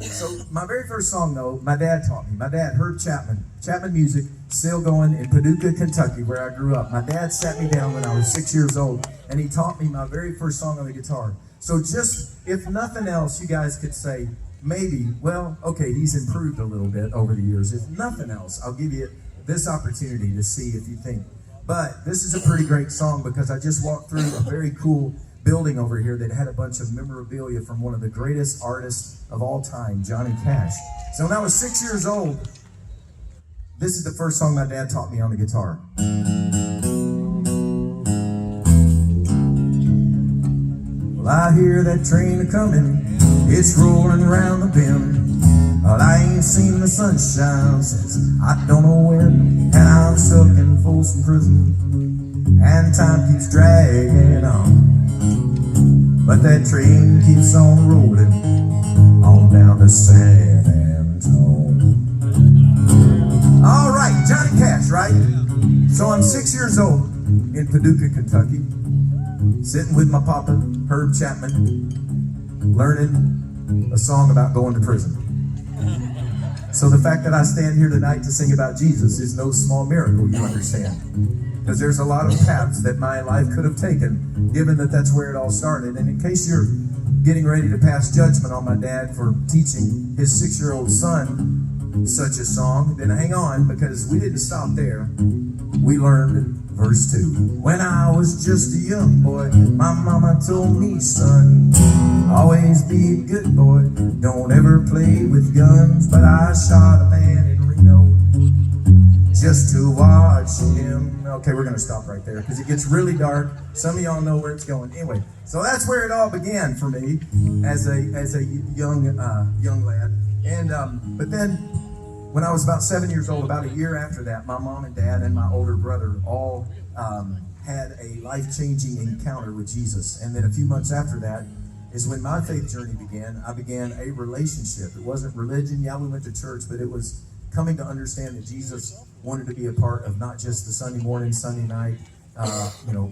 So my very first song, though, my dad taught me. My dad, Herb Chapman, Chapman Music, still going in Paducah, Kentucky, where I grew up. My dad sat me down when I was 6 years old, and he taught me my very first song on the guitar. So just, if nothing else, you guys could say, maybe, well, okay, he's improved a little bit over the years. If nothing else, I'll give you this opportunity to see if you think. But this is a pretty great song because I just walked through a very cool building over here that had a bunch of memorabilia from one of the greatest artists of all time, Johnny Cash. So when I was 6 years old, this is the first song my dad taught me on the guitar. Well, I hear that train a-comin', it's roaring around the bend. But I ain't seen the sunshine since I don't know when. And I'm stuck in Folsom Prison, and time keeps dragging on. But that train keeps on rolling on down to San Antonio. All right, Johnny Cash, right? So I'm 6 years old in Paducah, Kentucky, sitting with my papa, Herb Chapman, learning a song about going to prison. So the fact that I stand here tonight to sing about Jesus is no small miracle, you understand. Because there's a lot of paths that my life could have taken, given that that's where it all started. And in case you're getting ready to pass judgment on my dad for teaching his 6-year-old son such a song, then hang on, because we didn't stop there. We learned verse 2. When I was just a young boy, my mama told me, son, always be a good boy, don't ever play with guns. But I shot a man in Reno just to watch him. Okay, we're gonna stop right there because it gets really dark. Some of y'all know where it's going. Anyway, so that's where it all began for me as a young lad. And but then when I was about 7 years old, about a year after that, my mom and dad and my older brother all had a life-changing encounter with Jesus. And then a few months after that is when my faith journey began. I began a relationship. It wasn't religion. Yeah, we went to church, but it was coming to understand that Jesus wanted to be a part of not just the Sunday morning, Sunday night,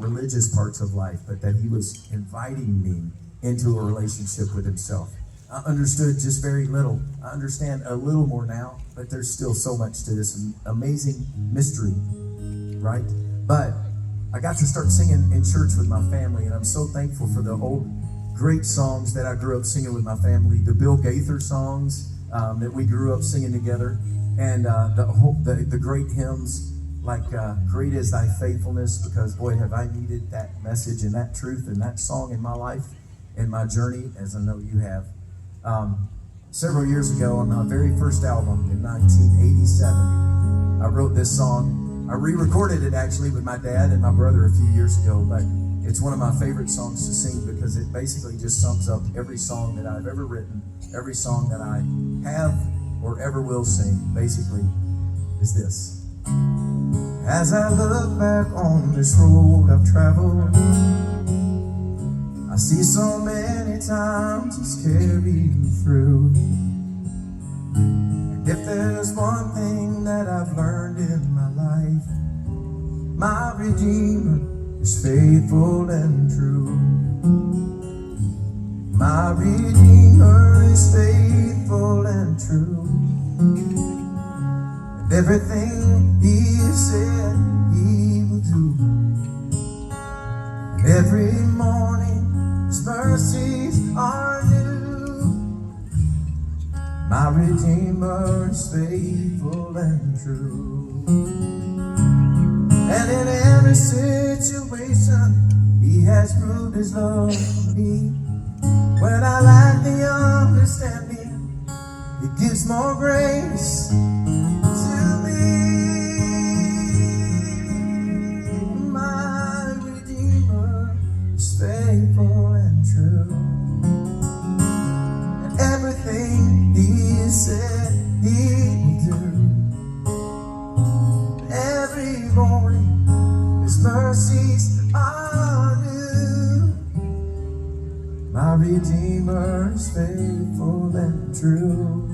religious parts of life, but that he was inviting me into a relationship with himself. I understood just very little. I understand a little more now, but there's still so much to this amazing mystery, right? But I got to start singing in church with my family, and I'm so thankful for the old great songs that I grew up singing with my family, the Bill Gaither songs that we grew up singing together, and the great hymns like Great Is Thy Faithfulness, because boy, have I needed that message and that truth and that song in my life, in my journey, as I know you have. Several years ago, on my very first album in 1987, I wrote this song. I re-recorded it actually with my dad and my brother a few years ago, but it's one of my favorite songs to sing because it basically just sums up every song that I've ever written, every song that I have or ever will sing, basically, is this. As I look back on this road I've traveled, I see so many times he's carried me through. And if there's one thing that I've learned in my life, my Redeemer is faithful and true. My Redeemer is faithful and true. And everything he said he will do. And every morning his mercies are new. My Redeemer is faithful and true. And in every situation, he has proved his love for me. When I lack the understanding, he gives more grace to me. My Redeemer is faithful and true. And everything he said he will do. Every morning his mercies are new. My Redeemer is faithful and true.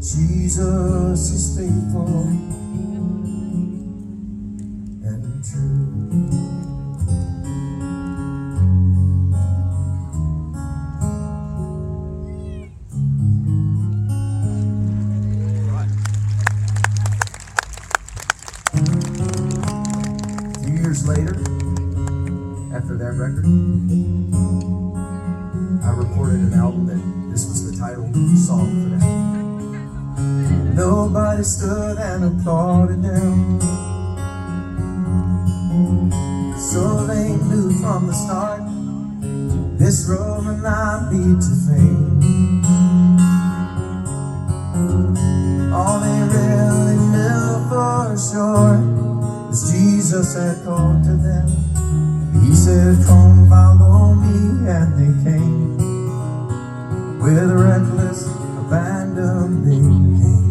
Jesus is faithful and true. later, after that record, I recorded an album that this was the title song for that. Nobody stood and applauded them, so they knew from the start this road would not lead to fame. All they really knew for sure was Jesus had called to them. He said, come follow me, and they came. With reckless abandon they came.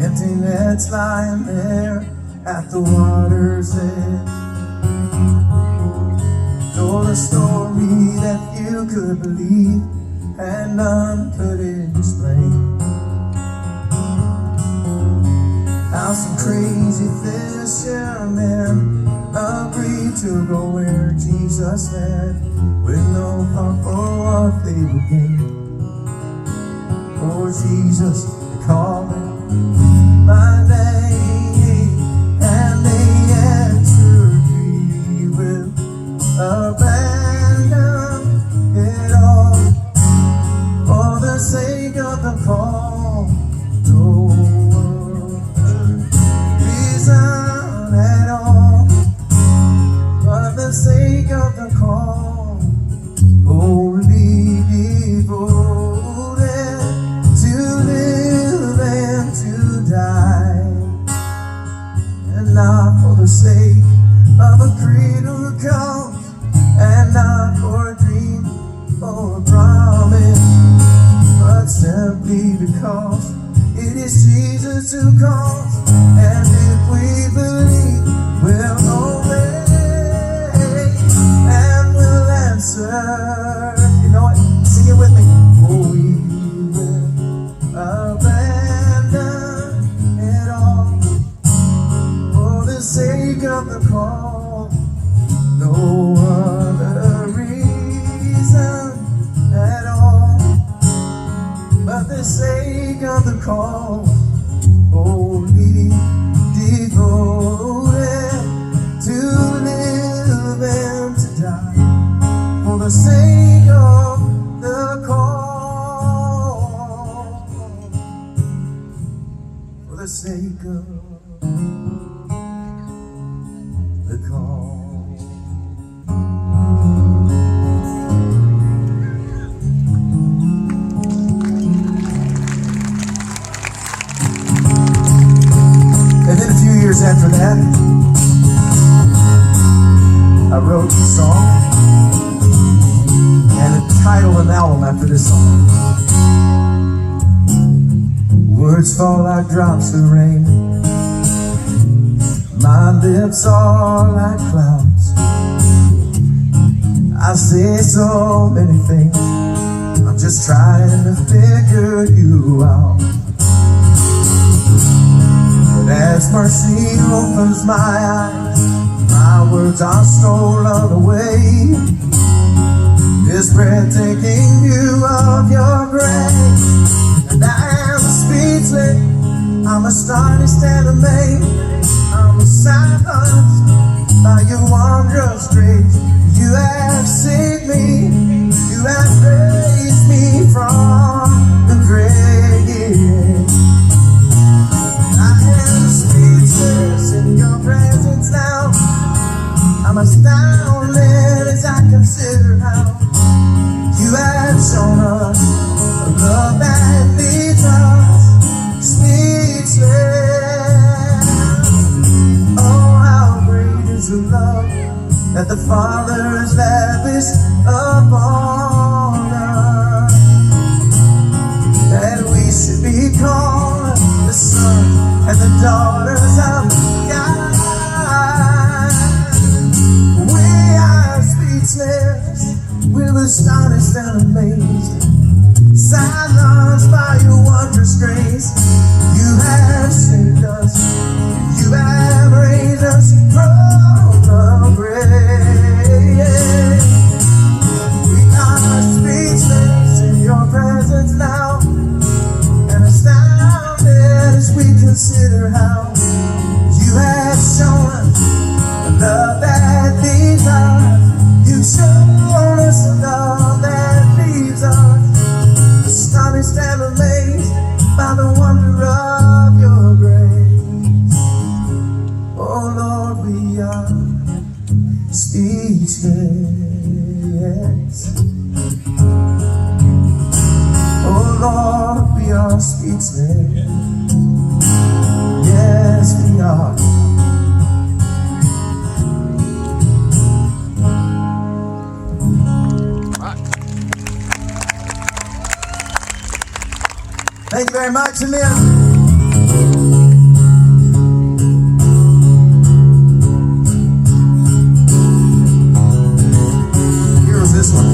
Empty nets lying there at the water's edge told a story that you could believe and none could explain. How some crazy fishermen agreed to go where Jesus led, with no thought for what they would gain. For Jesus called them by name, and they answered me with abandon it all for the sake of the call. No reason at all, for the sake of the call. Wholly devoted to live and to die, and not for the sake of a creed or a cause, and not for a dream or a promise, but simply because it is Jesus who calls, and if we believe, we'll obey and we'll answer. You know it? Sing it with me. For we will abandon it all for the sake of the call. No other reason at all but the sake of the call. Wholly devoted to live and to die for the sake of the call. For the sake of the call. Years after that, I wrote a song and a title an album after this song. Words fall like drops of rain, my lips are like clouds. I say so many things, I'm just trying to figure you out. As mercy opens my eyes, my words are stolen away. This breathtaking view of your grace, and I am speechless. I'm astonished and amazed. I'm silenced by your wondrous grace. You have saved me. You have raised me from the grave. In your presence now, I'm astounded as I consider how you have shown us a love that leads us speechless. Oh, how great is the love that the Father has lavished upon us, that we should be called the sons and the daughters of God. We are speechless, we're astonished and amazed, silenced by your wondrous grace. You have saved us, you have raised us from the grave. We are speechless in your presence now, and astounded as we consider how you have Thank you very much, and then here's this one.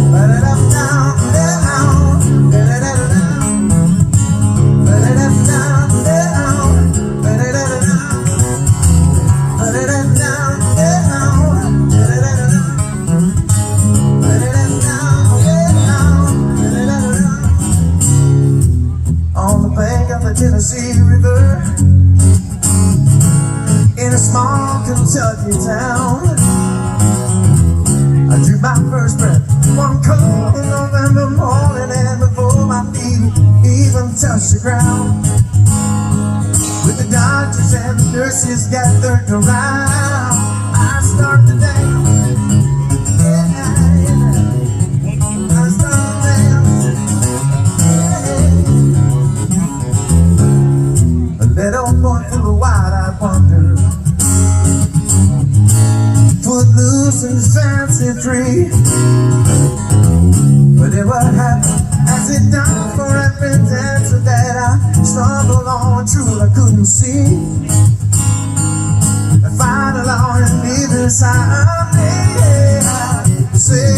On the bank of the Tennessee River, in a small Kentucky town, I drew my first breath one cold November morning, and before my feet even touched the ground, with the doctors and the nurses gathered around, I start the day. I start the dance. A little boy full of wide-eyed wonder, footloose and fancy free. But it would happen as it done for every dancer that I stumbled on, truth I couldn't see. And finally on and leave inside me, I say